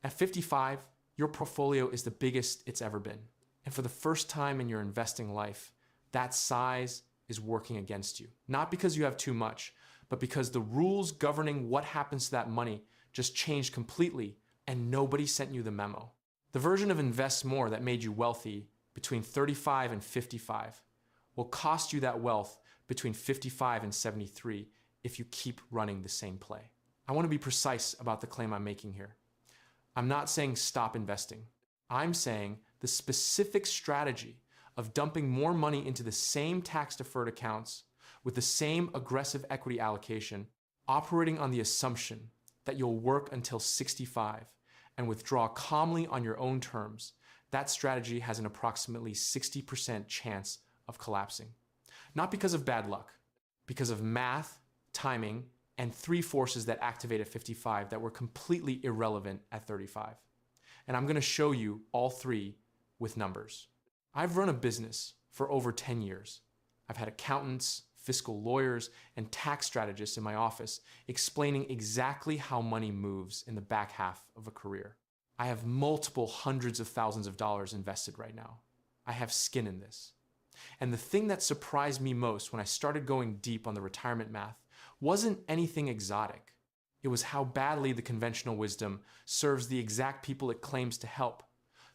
At 55, your portfolio is the biggest it's ever been. And for the first time in your investing life, that size is working against you. Not because you have too much, but because the rules governing what happens to that money just changed completely and nobody sent you the memo. The version of Invest More that made you wealthy between 35 and 55 will cost you that wealth between 55 and 73 if you keep running the same play. I want to be precise about the claim I'm making here. I'm not saying stop investing. I'm saying the specific strategy of dumping more money into the same tax-deferred accounts with the same aggressive equity allocation, operating on the assumption that you'll work until 65 and withdraw calmly on your own terms, that strategy has an approximately 60% chance of collapsing. Not because of bad luck, because of math, timing, and three forces that activate at 55 that were completely irrelevant at 35. And I'm going to show you all three with numbers. I've run a business for over 10 years. I've had accountants, fiscal lawyers, and tax strategists in my office explaining exactly how money moves in the back half of a career. I have multiple hundreds of thousands of dollars invested right now. I have skin in this. And the thing that surprised me most when I started going deep on the retirement math wasn't anything exotic. It was how badly the conventional wisdom serves the exact people it claims to help,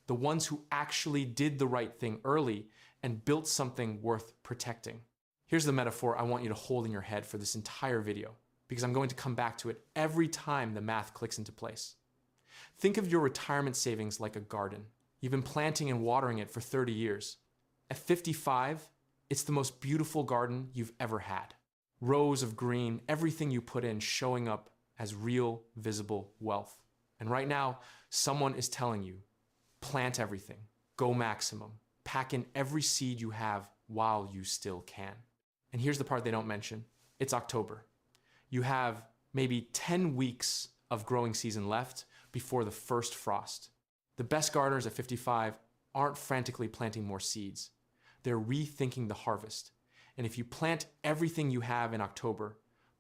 the ones who actually did the right thing early and built something worth protecting. Here's the metaphor I want you to hold in your head for this entire video, because I'm going to come back to it every time the math clicks into place. Think of your retirement savings like a garden. You've been planting and watering it for 30 years. At 55, it's the most beautiful garden you've ever had. Rows of green, everything you put in showing up as real, visible wealth. And right now, someone is telling you, plant everything, go maximum, pack in every seed you have while you still can. And here's the part they don't mention. It's October. You have maybe 10 weeks of growing season left before the first frost. The best gardeners at 55 aren't frantically planting more seeds. They're rethinking the harvest. And if you plant everything you have in October,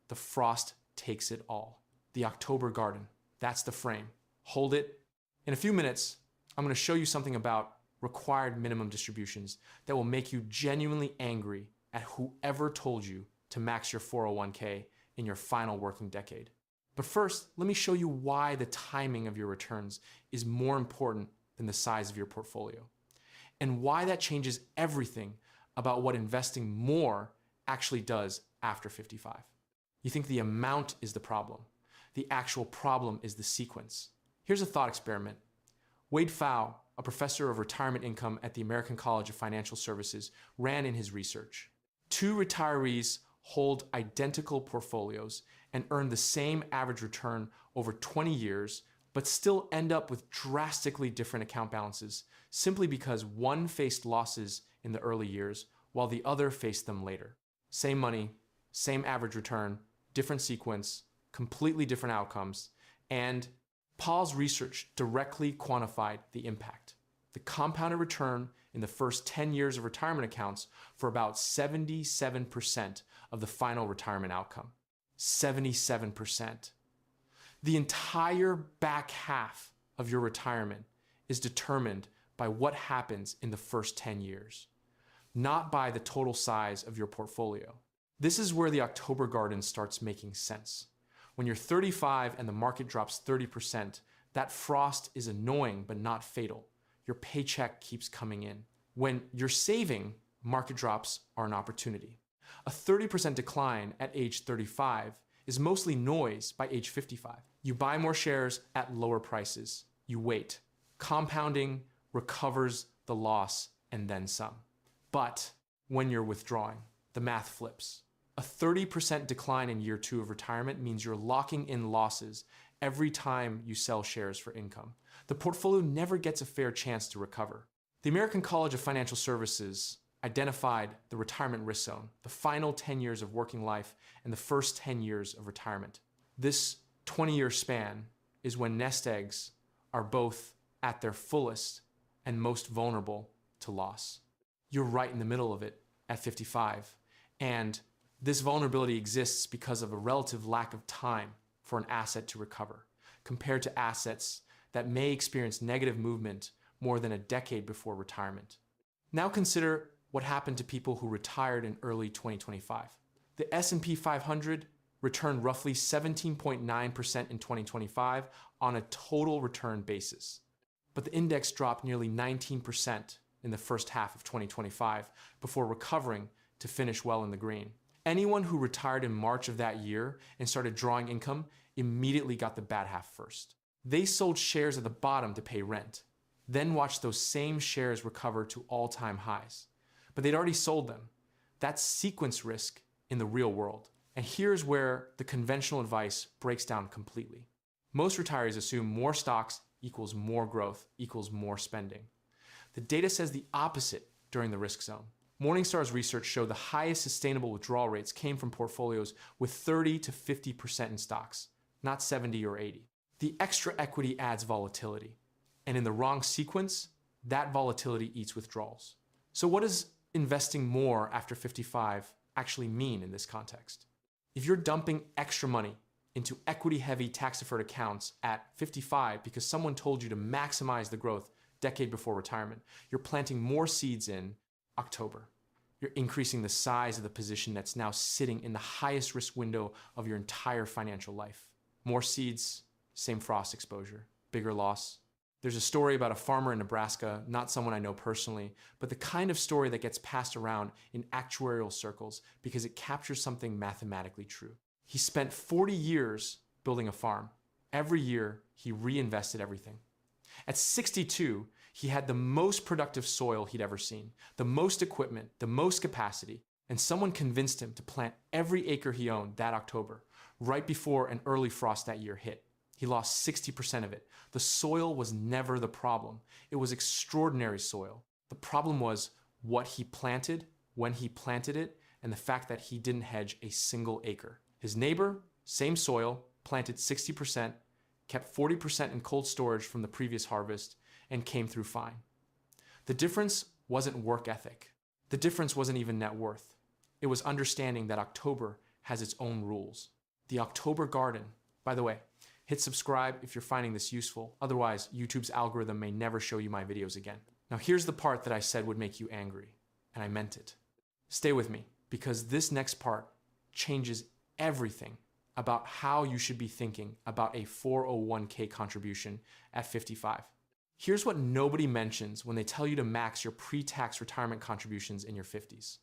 the frost takes it all. The October garden, that's the frame. Hold it. In a few minutes, I'm going to show you something about required minimum distributions that will make you genuinely angry at whoever told you to max your 401k in your final working decade. But first, let me show you why the timing of your returns is more important than the size of your portfolio, and why that changes everything about what investing more actually does after 55. You think the amount is the problem. The actual problem is the sequence. Here's a thought experiment. Wade Pfau, a professor of retirement income at the American College of Financial Services, ran in his research. Two retirees hold identical portfolios and earn the same average return over 20 years, but still end up with drastically different account balances simply because one faced losses in the early years while the other faced them later. Same money, same average return, different sequence, completely different outcomes, and Paul's research directly quantified the impact. The compounded return in the first 10 years of retirement accounts for about 77% of the final retirement outcome. 77%. The entire back half of your retirement is determined by what happens in the first 10 years, not by the total size of your portfolio. This is where the October garden starts making sense. When you're 35 and the market drops 30%, that frost is annoying but not fatal. Your paycheck keeps coming in. When you're saving, market drops are an opportunity. A 30% decline at age 35 is mostly noise by age 55. You buy more shares at lower prices. You wait. Compounding recovers the loss and then some. But when you're withdrawing, the math flips. A 30% decline in year 2 of retirement means you're locking in losses every time you sell shares for income. The portfolio never gets a fair chance to recover. The American College of Financial Services identified the retirement risk zone, the final 10 years of working life and the first 10 years of retirement. This 20-year span is when nest eggs are both at their fullest and most vulnerable to loss. You're right in the middle of it at 55, and this vulnerability exists because of a relative lack of time for an asset to recover, compared to assets that may experience negative movement more than a decade before retirement. Now consider what happened to people who retired in early 2025. The S&P 500 returned roughly 17.9% in 2025 on a total return basis. But the index dropped nearly 19% in the first half of 2025 before recovering to finish well in the green. Anyone who retired in March of that year and started drawing income immediately got the bad half first. They sold shares at the bottom to pay rent, then watched those same shares recover to all-time highs. But they'd already sold them. That's sequence risk in the real world. And here's where the conventional advice breaks down completely. Most retirees assume more stocks equals more growth equals more spending. The data says the opposite during the risk zone. Morningstar's research showed the highest sustainable withdrawal rates came from portfolios with 30 to 50% in stocks, not 70 or 80. The extra equity adds volatility, and in the wrong sequence, that volatility eats withdrawals. So what does investing more after 55 actually mean in this context? If you're dumping extra money into equity-heavy tax-deferred accounts at 55 because someone told you to maximize the growth decade before retirement, you're planting more seeds in October. You're increasing the size of the position that's now sitting in the highest risk window of your entire financial life. More seeds, same frost exposure, bigger loss. There's a story about a farmer in Nebraska, not someone I know personally, but the kind of story that gets passed around in actuarial circles because it captures something mathematically true. He spent 40 years building a farm. Every year, he reinvested everything. At 62, he had the most productive soil he'd ever seen, the most equipment, the most capacity, and someone convinced him to plant every acre he owned that October, right before an early frost that year hit. He lost 60% of it. The soil was never the problem. It was extraordinary soil. The problem was what he planted, when he planted it, and the fact that he didn't hedge a single acre. His neighbor, same soil, planted 60%, kept 40% in cold storage from the previous harvest, and came through fine. The difference wasn't work ethic. The difference wasn't even net worth. It was understanding that October has its own rules. The October garden, by the way, hit subscribe if you're finding this useful. Otherwise, YouTube's algorithm may never show you my videos again. Now here's the part that I said would make you angry, and I meant it. Stay with me, because this next part changes everything about how you should be thinking about a 401k contribution at 55. Here's what nobody mentions when they tell you to max your pre-tax retirement contributions in your 50s.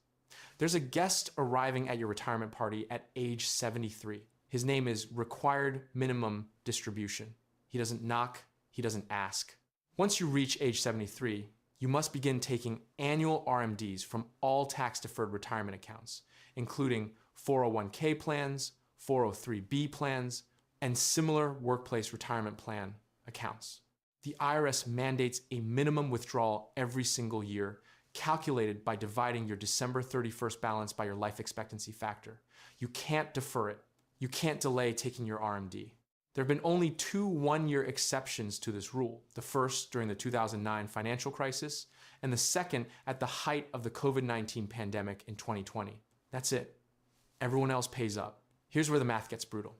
There's a guest arriving at your retirement party at age 73. His name is Required Minimum Distribution. He doesn't knock, he doesn't ask. Once you reach age 73, you must begin taking annual RMDs from all tax-deferred retirement accounts, including 401k plans, 403b plans, and similar workplace retirement plan accounts. The IRS mandates a minimum withdrawal every single year, calculated by dividing your December 31st balance by your life expectancy factor. You can't defer it. You can't delay taking your RMD. There have been only 2 one-year exceptions to this rule, the first during the 2009 financial crisis, and the second at the height of the COVID-19 pandemic in 2020. That's it. Everyone else pays up. Here's where the math gets brutal.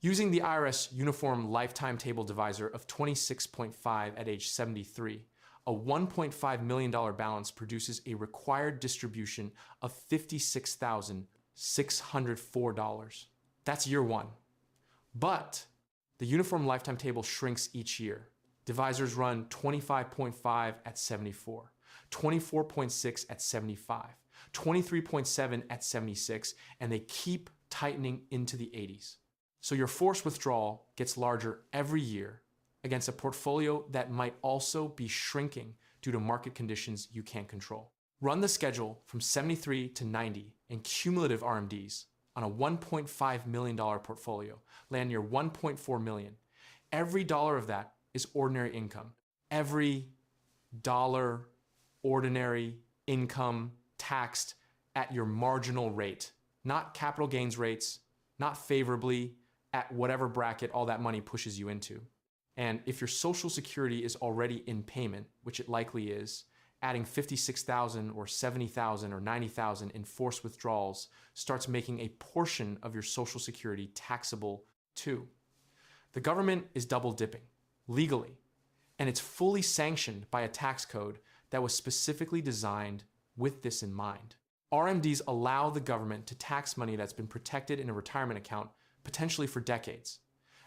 Using the IRS Uniform Lifetime Table Divisor of 26.5 at age 73, a $1.5 million balance produces a required distribution of $56,604. That's year one. But the Uniform Lifetime Table shrinks each year. Divisors run 25.5 at 74, 24.6 at 75, 23.7 at 76, and they keep tightening into the 80s. So your forced withdrawal gets larger every year against a portfolio that might also be shrinking due to market conditions you can't control. Run the schedule from 73 to 90 in cumulative RMDs on a $1.5 million portfolio, land near $1.4 million. Every dollar of that is ordinary income. Every dollar ordinary income taxed at your marginal rate, not capital gains rates, not favorably at whatever bracket all that money pushes you into. And if your Social Security is already in payment, which it likely is, adding $56,000 or $70,000 or $90,000 in forced withdrawals starts making a portion of your Social Security taxable too. The government is double dipping, legally, And it's fully sanctioned by a tax code that was specifically designed with this in mind. RMDs allow the government to tax money that's been protected in a retirement account, potentially for decades.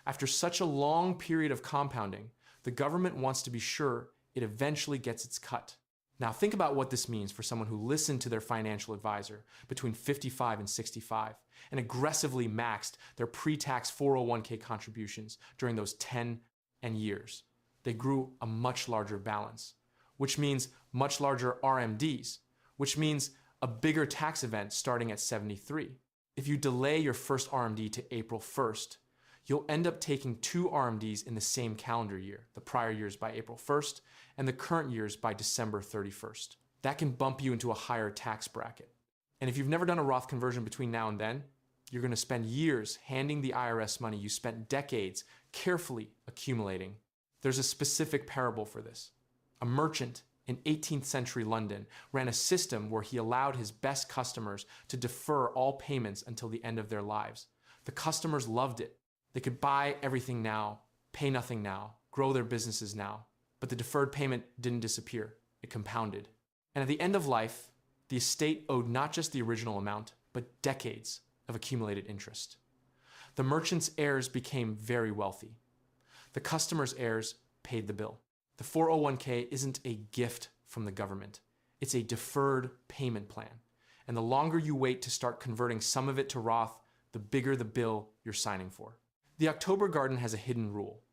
After such a long period of compounding, the government wants to be sure it eventually gets its cut. Now think about what this means for someone who listened to their financial advisor between 55 and 65 and aggressively maxed their pre-tax 401k contributions during those 10 years. They grew a much larger balance, which means much larger RMDs, which means a bigger tax event starting at 73. If you delay your first RMD to April 1st, you'll end up taking 2 RMDs in the same calendar year, the prior year's by April 1st and the current year's by December 31st. That can bump you into a higher tax bracket. And if you've never done a Roth conversion between now and then, you're going to spend years handing the IRS money you spent decades carefully accumulating. There's a specific parable for this. A merchant in 18th century London ran a system where he allowed his best customers to defer all payments until the end of their lives. The customers loved it. They could buy everything now, pay nothing now, grow their businesses now. But the deferred payment didn't disappear. It compounded. And at the end of life, the estate owed not just the original amount, but decades of accumulated interest. The merchant's heirs became very wealthy. The customer's heirs paid the bill. The 401k isn't a gift from the government. It's a deferred payment plan. And the longer you wait to start converting some of it to Roth, the bigger the bill you're signing for. The October Garden has a hidden rule.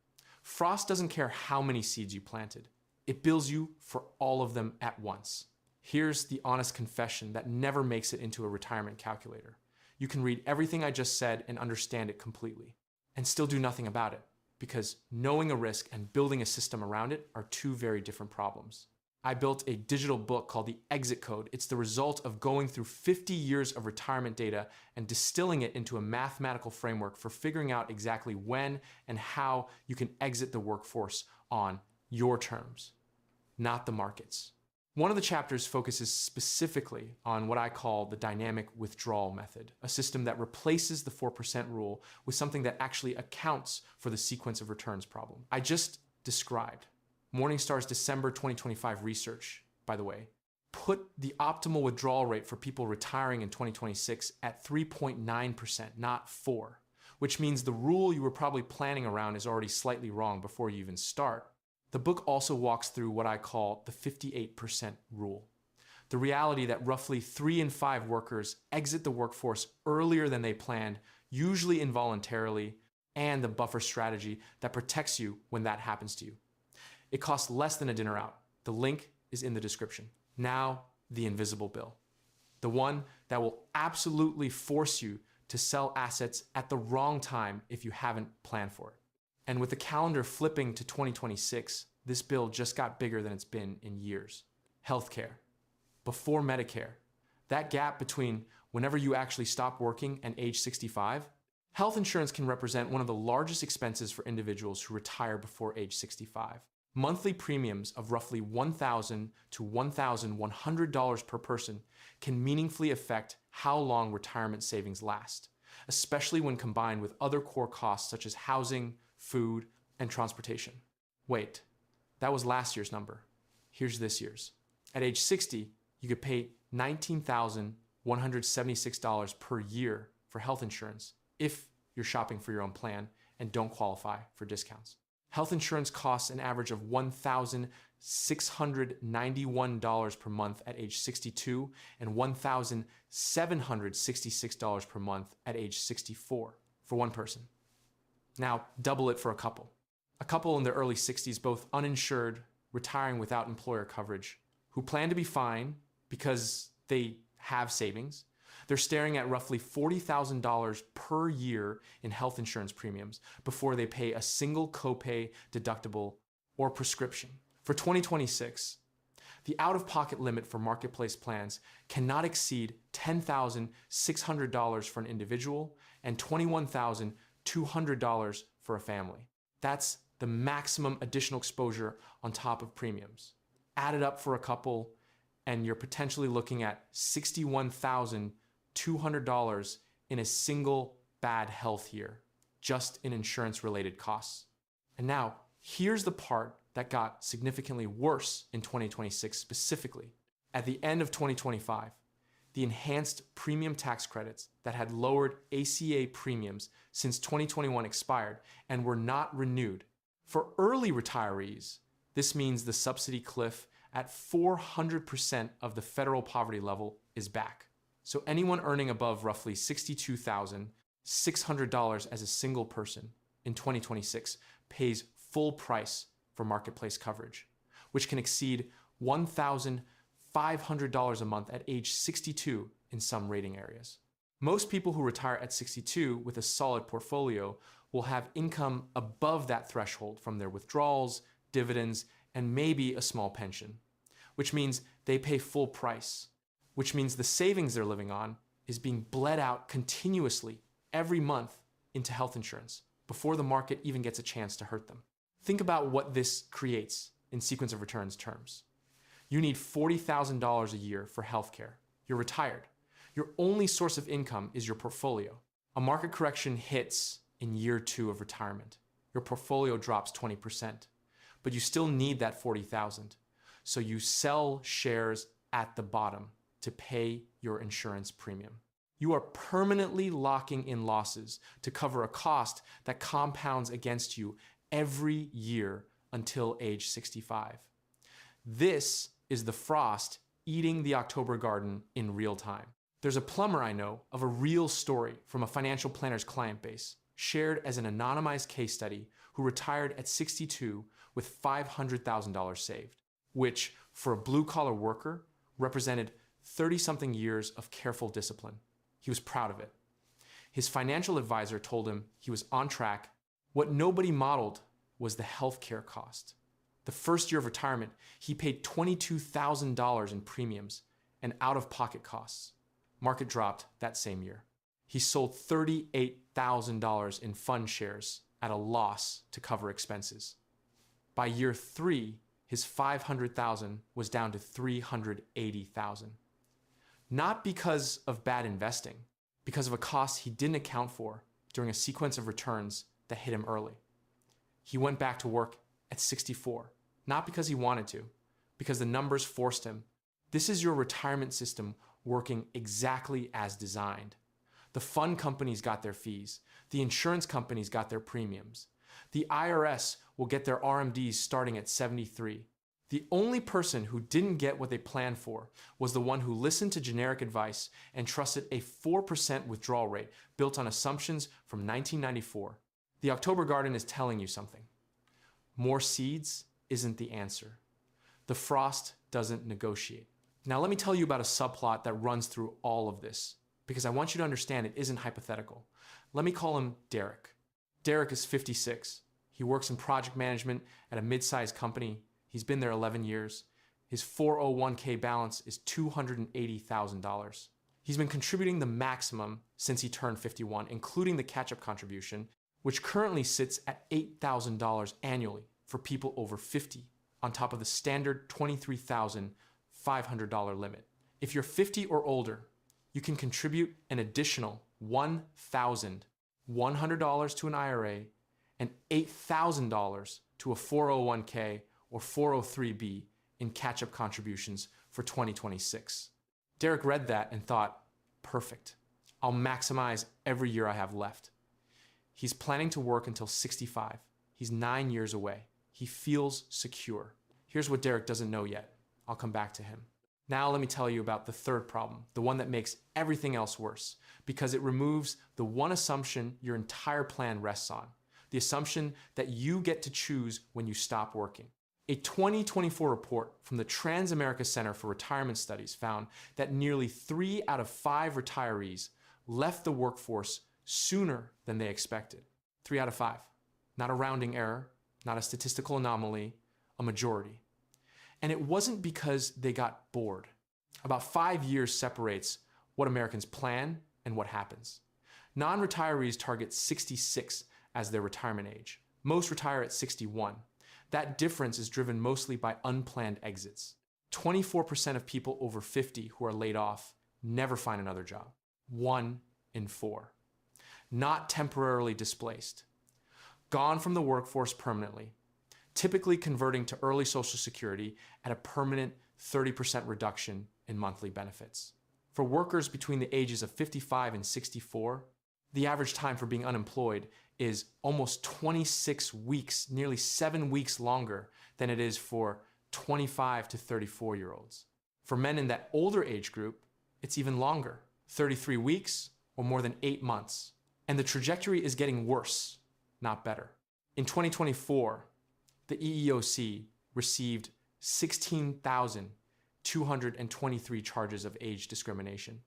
Frost doesn't care how many seeds you planted. It bills you for all of them at once. Here's the honest confession that never makes it into a retirement calculator. You can read everything I just said and understand it completely, and still do nothing about it, because knowing a risk and building a system around it are two very different problems. I built a digital book called The Exit Code. It's the result of going through 50 years of retirement data and distilling it into a mathematical framework for figuring out exactly when and how you can exit the workforce on your terms, not the market's. One of the chapters focuses specifically on what I call the dynamic withdrawal method, a system that replaces the 4% rule with something that actually accounts for the sequence of returns problem I just described. Morningstar's December 2025 research, by the way, put the optimal withdrawal rate for people retiring in 2026 at 3.9%, not 4%, which means the rule you were probably planning around is already slightly wrong before you even start. The book also walks through what I call the 58% rule, the reality that roughly 3 in 5 workers exit the workforce earlier than they planned, usually involuntarily, and the buffer strategy that protects you when that happens to you. It costs less than a dinner out. The link is in the description. Now, the invisible bill. The one that will absolutely force you to sell assets at the wrong time if you haven't planned for it. And with the calendar flipping to 2026, this bill just got bigger than it's been in years. Healthcare. Before Medicare. That gap between whenever you actually stop working and age 65, health insurance can represent one of the largest expenses for individuals who retire before age 65. Monthly premiums of roughly $1,000 to $1,100 per person can meaningfully affect how long retirement savings last, especially when combined with other core costs such as housing, food, and transportation. Wait, that was last year's number. Here's this year's. At age 60, you could pay $19,176 per year for health insurance if you're shopping for your own plan and don't qualify for discounts. Health insurance costs an average of $1,691 per month at age 62 and $1,766 per month at age 64 for one person. Now, double it for a couple. A couple in their early 60s, both uninsured, retiring without employer coverage, who plan to be fine because they have savings. They're staring at roughly $40,000 per year in health insurance premiums before they pay a single copay, deductible, or prescription. For 2026, the out-of-pocket limit for marketplace plans cannot exceed $10,600 for an individual and $21,200 for a family. That's the maximum additional exposure on top of premiums. Add it up for a couple, and you're potentially looking at $61,200 in a single bad health year, just in insurance-related costs. And now, here's the part that got significantly worse in 2026 specifically. At the end of 2025, the enhanced premium tax credits that had lowered ACA premiums since 2021 expired and were not renewed. For early retirees, this means the subsidy cliff at 400% of the federal poverty level is back. So anyone earning above roughly $62,600 as a single person in 2026 pays full price for marketplace coverage, which can exceed $1,500 a month at age 62 in some rating areas. Most people who retire at 62 with a solid portfolio will have income above that threshold from their withdrawals, dividends, and maybe a small pension, which means they pay full price, which means the savings they're living on is being bled out continuously every month into health insurance before the market even gets a chance to hurt them. Think about what this creates in sequence of returns terms. You need $40,000 a year for healthcare. You're retired. Your only source of income is your portfolio. A market correction hits in year 2 of retirement. Your portfolio drops 20%, but you still need that $40,000. So you sell shares at the bottom to pay your insurance premium. You are permanently locking in losses to cover a cost that compounds against you every year until age 65. This is the frost eating the October garden in real time. There's a plumber I know of a real story from a financial planner's client base, shared as an anonymized case study, who retired at 62 with $500,000 saved, which for a blue-collar worker represented 30-something years of careful discipline. He was proud of it. His financial advisor told him he was on track. What nobody modeled was the healthcare cost. The first year of retirement, he paid $22,000 in premiums and out-of-pocket costs. Market dropped that same year. He sold $38,000 in fund shares at a loss to cover expenses. By year 3, his $500,000 was down to $380,000. Not because of bad investing, because of a cost he didn't account for during a sequence of returns that hit him early. He went back to work at 64, not because he wanted to, because the numbers forced him. This is your retirement system working exactly as designed. The fund companies got their fees. The insurance companies got their premiums. The IRS will get their RMDs starting at 73. The only person who didn't get what they planned for was the one who listened to generic advice and trusted a 4% withdrawal rate built on assumptions from 1994. The October Garden is telling you something. More seeds isn't the answer. The frost doesn't negotiate. Now let me tell you about a subplot that runs through all of this, because I want you to understand it isn't hypothetical. Let me call him Derek. Derek is 56. He works in project management at a mid-sized company. He's been there 11 years. His 401k balance is $280,000. He's been contributing the maximum since he turned 51, including the catch-up contribution, which currently sits at $8,000 annually for people over 50, on top of the standard $23,500 limit. If you're 50 or older, you can contribute an additional $1,100 to an IRA and $8,000 to a 401k or 403b in catch-up contributions for 2026. Derek read that and thought, perfect. I'll maximize every year I have left. He's planning to work until 65. He's 9 years away. He feels secure. Here's what Derek doesn't know yet. I'll come back to him. Now let me tell you about the third problem, the one that makes everything else worse, because it removes the one assumption your entire plan rests on, the assumption that you get to choose when you stop working. A 2024 report from the Trans-America Center for Retirement Studies found that nearly 3 out of 5 retirees left the workforce sooner than they expected. 3 out of 5. Not a rounding error, not a statistical anomaly, a majority. And it wasn't because they got bored. About 5 years separates what Americans plan and what happens. Non-retirees target 66 as their retirement age. Most retire at 61. That difference is driven mostly by unplanned exits. 24% of people over 50 who are laid off never find another job. 1 in 4. Not temporarily displaced. Gone from the workforce permanently. typically converting to early Social Security at a permanent 30% reduction in monthly benefits. For workers between the ages of 55 and 64, the average time for being unemployed is almost 26 weeks, nearly 7 weeks longer than it is for 25 to 34-year-olds. For men in that older age group, it's even longer, 33 weeks or more than 8 months. And the trajectory is getting worse, not better. In 2024, the EEOC received 16,223 charges of age discrimination,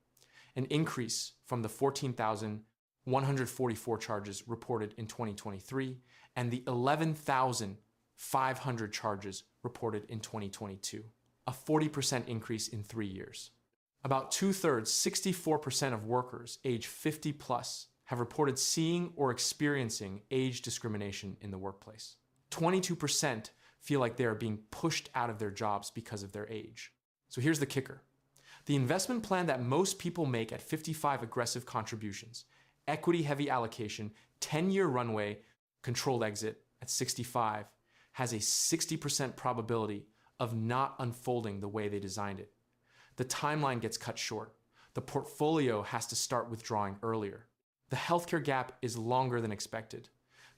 an increase from the 14,144 charges reported in 2023 and the 11,500 charges reported in 2022, a 40% increase in 3 years. About 2/3, 64% of workers age 50 plus have reported seeing or experiencing age discrimination in the workplace. 22% feel like they are being pushed out of their jobs because of their age. So here's the kicker. The investment plan that most people make at 55 aggressive contributions, equity-heavy allocation, 10-year runway, controlled exit at 65, has a 60% probability of not unfolding the way they designed it. The timeline gets cut short. The portfolio has to start withdrawing earlier. The healthcare gap is longer than expected.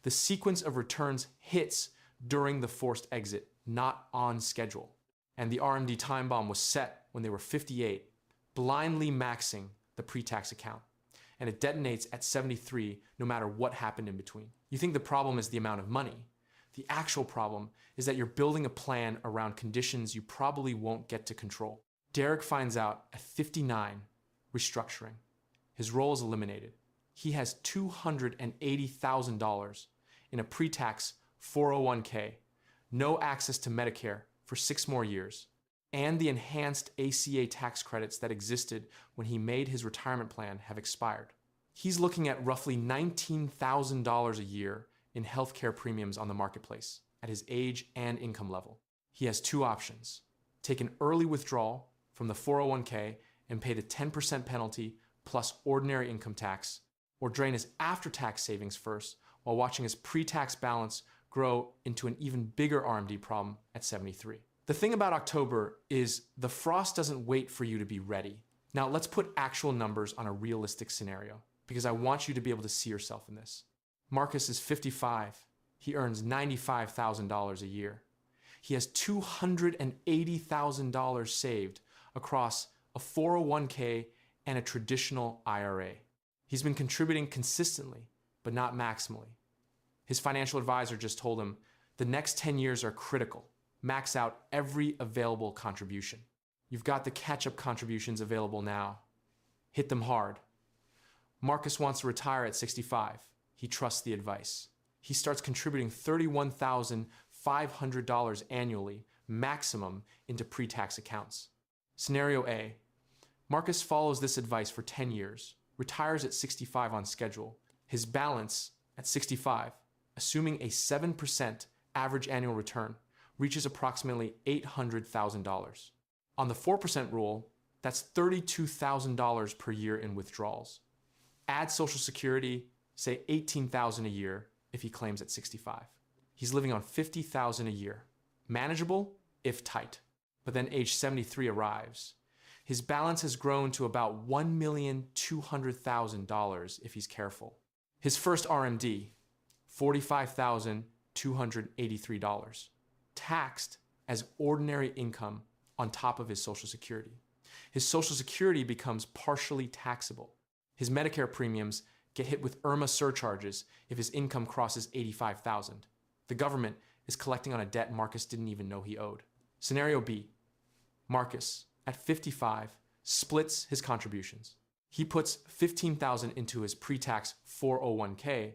The sequence of returns hits during the forced exit, not on schedule. And the RMD Time Bomb was set when they were 58, blindly maxing the pre-tax account. And it detonates at 73 no matter what happened in between. You think the problem is the amount of money. The actual problem is that you're building a plan around conditions you probably won't get to control. Derek finds out at 59, restructuring. His role is eliminated. He has $280,000 in a pre-tax 401k, no access to Medicare for 6 more years, and the enhanced ACA tax credits that existed when he made his retirement plan have expired. He's looking at roughly $19,000 a year in healthcare premiums on the marketplace at his age and income level. He has 2 options: take an early withdrawal from the 401k and pay the 10% penalty plus ordinary income tax, or drain his after-tax savings first while watching his pre-tax balance grow into an even bigger RMD problem at 73. The thing about October is the frost doesn't wait for you to be ready. Now let's put actual numbers on a realistic scenario, because I want you to be able to see yourself in this. Marcus is 55. He earns $95,000 a year. He has $280,000 saved across a 401k and a traditional IRA. He's been contributing consistently, but not maximally. His financial advisor just told him the next 10 years are critical. Max out every available contribution. You've got the catch-up contributions available now. Hit them hard. Marcus wants to retire at 65. He trusts the advice. He starts contributing $31,500 annually, maximum, into pre-tax accounts. Scenario A. Marcus follows this advice for 10 years, retires at 65 on schedule. His balance at 65, assuming a 7% average annual return, reaches approximately $800,000. On the 4% rule, that's $32,000 per year in withdrawals. Add Social Security, say $18,000 a year if he claims at 65. He's living on $50,000 a year. Manageable, if tight. But then age 73 arrives. His balance has grown to about $1,200,000 if he's careful. His first RMD, $45,283, taxed as ordinary income on top of his Social Security. His Social Security becomes partially taxable. His Medicare premiums get hit with IRMA surcharges if his income crosses $85,000. The government is collecting on a debt Marcus didn't even know he owed. Scenario B. Marcus, at 55, splits his contributions. He puts $15,000 into his pre-tax 401k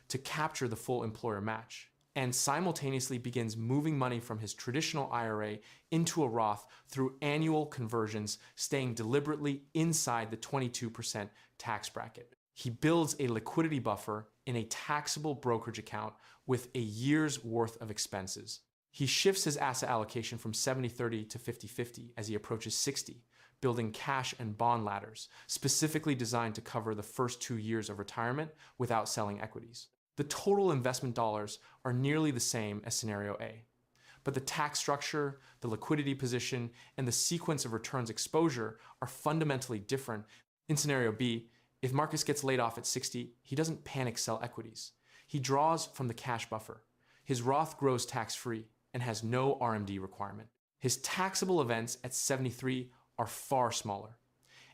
to capture the full employer match, and simultaneously begins moving money from his traditional IRA into a Roth through annual conversions, staying deliberately inside the 22% tax bracket. He builds a liquidity buffer in a taxable brokerage account with a year's worth of expenses. He shifts his asset allocation from 70-30 to 50-50 as he approaches 60, building cash and bond ladders, specifically designed to cover the first 2 years of retirement without selling equities. The total investment dollars are nearly the same as scenario A. But the tax structure, the liquidity position, and the sequence of returns exposure are fundamentally different. In scenario B, if Marcus gets laid off at 60, he doesn't panic sell equities. He draws from the cash buffer. His Roth grows tax-free and has no RMD requirement. His taxable events at 73 are far smaller.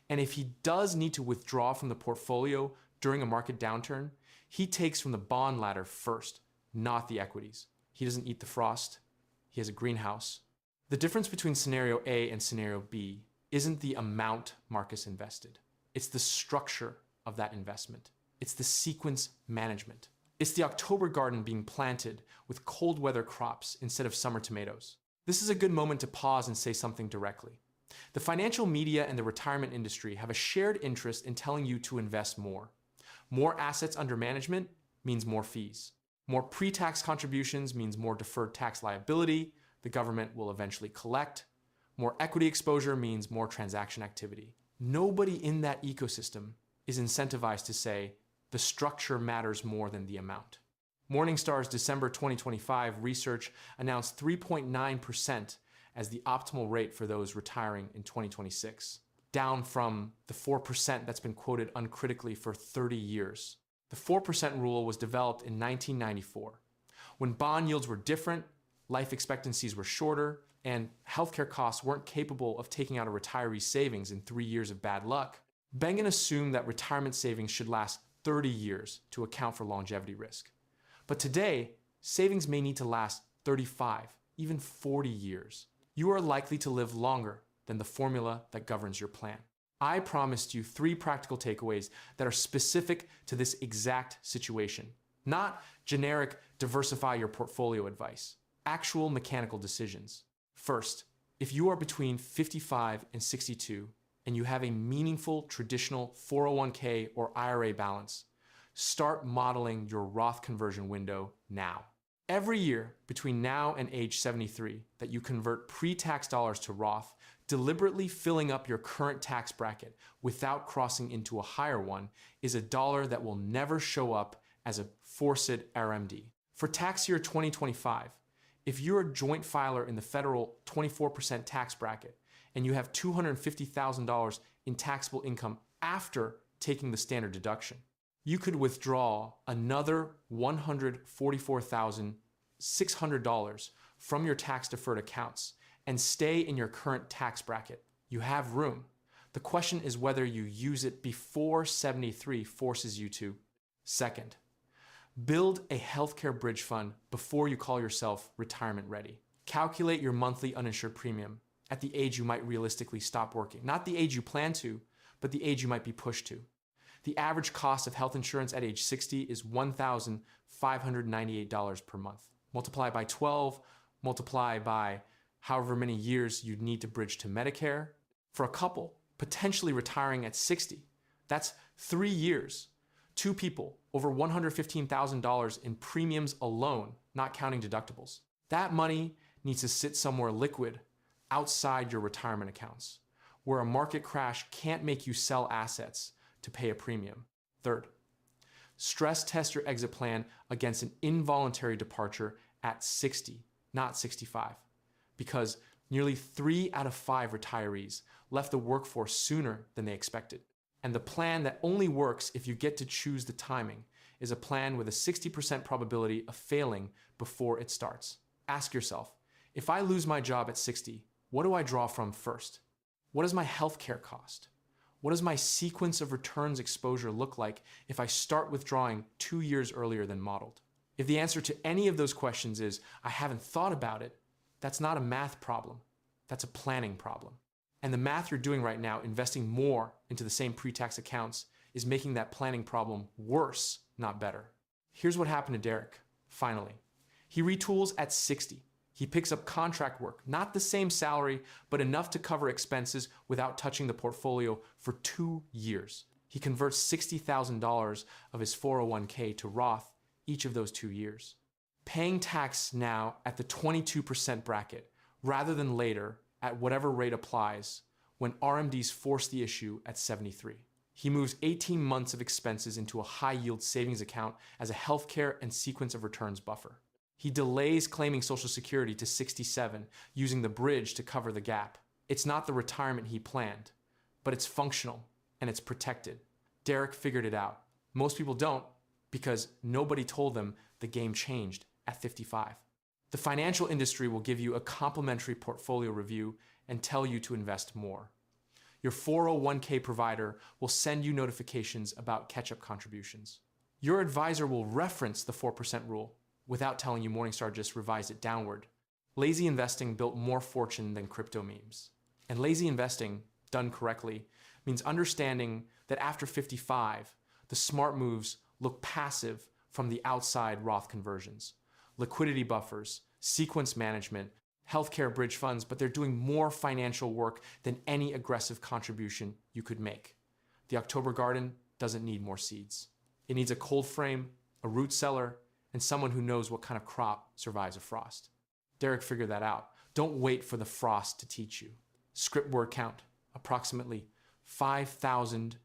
And if he does need to withdraw from the portfolio during a market downturn, he takes from the bond ladder first, not the equities. He doesn't eat the frost. He has a greenhouse. The difference between scenario A and scenario B isn't the amount Marcus invested. It's the structure of that investment. It's the sequence management. It's the October garden being planted with cold weather crops instead of summer tomatoes. This is a good moment to pause and say something directly. The financial media and the retirement industry have a shared interest in telling you to invest more. More assets under management means more fees. More pre-tax contributions means more deferred tax liability the government will eventually collect. More equity exposure means more transaction activity. Nobody in that ecosystem is incentivized to say the structure matters more than the amount. Morningstar's December 2025 research announced 3.9% as the optimal rate for those retiring in 2026, down from the 4% that's been quoted uncritically for 30 years. The 4% rule was developed in 1994, when bond yields were different, life expectancies were shorter, and healthcare costs weren't capable of taking out a retiree's savings in 3 years of bad luck. Bengen assumed that retirement savings should last 30 years to account for longevity risk. But today, savings may need to last 35, even 40 years. You are likely to live longer than the formula that governs your plan. I promised you 3 practical takeaways that are specific to this exact situation. Not generic diversify your portfolio advice, actual mechanical decisions. First, if you are between 55 and 62 and you have a meaningful traditional 401k or IRA balance, start modeling your Roth conversion window now. Every year between now and age 73 that you convert pre-tax dollars to Roth, deliberately filling up your current tax bracket without crossing into a higher one is a dollar that will never show up as a forced RMD. For tax year 2025, if you're a joint filer in the federal 24% tax bracket and you have $250,000 in taxable income after taking the standard deduction, you could withdraw another $144,600 from your tax-deferred accounts and stay in your current tax bracket. You have room. The question is whether you use it before 73 forces you to. Second, build a healthcare bridge fund before you call yourself retirement ready. Calculate your monthly uninsured premium at the age you might realistically stop working. Not the age you plan to, but the age you might be pushed to. The average cost of health insurance at age 60 is $1,598 per month. Multiply by 12, multiply by however many years you'd need to bridge to Medicare. For a couple, potentially retiring at 60, that's 3 years. 2 people, over $115,000 in premiums alone, not counting deductibles. That money needs to sit somewhere liquid outside your retirement accounts, where a market crash can't make you sell assets to pay a premium. Third, stress test your exit plan against an involuntary departure at 60, not 65, because nearly 3 out of 5 retirees left the workforce sooner than they expected. And the plan that only works if you get to choose the timing is a plan with a 60% probability of failing before it starts. Ask yourself, if I lose my job at 60, what do I draw from first? What does my healthcare cost? What does my sequence of returns exposure look like if I start withdrawing 2 years earlier than modeled? If the answer to any of those questions is, I haven't thought about it, that's not a math problem. That's a planning problem. And the math you're doing right now, investing more into the same pre-tax accounts, is making that planning problem worse, not better. Here's what happened to Derek, finally. He retools at 60. He picks up contract work, not the same salary, but enough to cover expenses without touching the portfolio for 2 years. He converts $60,000 of his 401k to Roth each of those 2 years. Paying tax now at the 22% bracket, rather than later at whatever rate applies when RMDs force the issue at 73. He moves 18 months of expenses into a high-yield savings account as a healthcare and sequence of returns buffer. He delays claiming Social Security to 67, using the bridge to cover the gap. It's not the retirement he planned, but it's functional and it's protected. Derek figured it out. Most people don't because nobody told them the game changed at 55. The financial industry will give you a complimentary portfolio review and tell you to invest more. Your 401k provider will send you notifications about catch-up contributions. Your advisor will reference the 4% rule without telling you Morningstar just revised it downward. Lazy investing built more fortune than crypto memes. And lazy investing, done correctly, means understanding that after 55, the smart moves look passive from the outside Roth conversions. Liquidity buffers, sequence management, healthcare bridge funds, but they're doing more financial work than any aggressive contribution you could make. The October garden doesn't need more seeds. It needs a cold frame, a root cellar, and someone who knows what kind of crop survives a frost. Derek figured that out. Don't wait for the frost to teach you. Script word count, approximately 5,200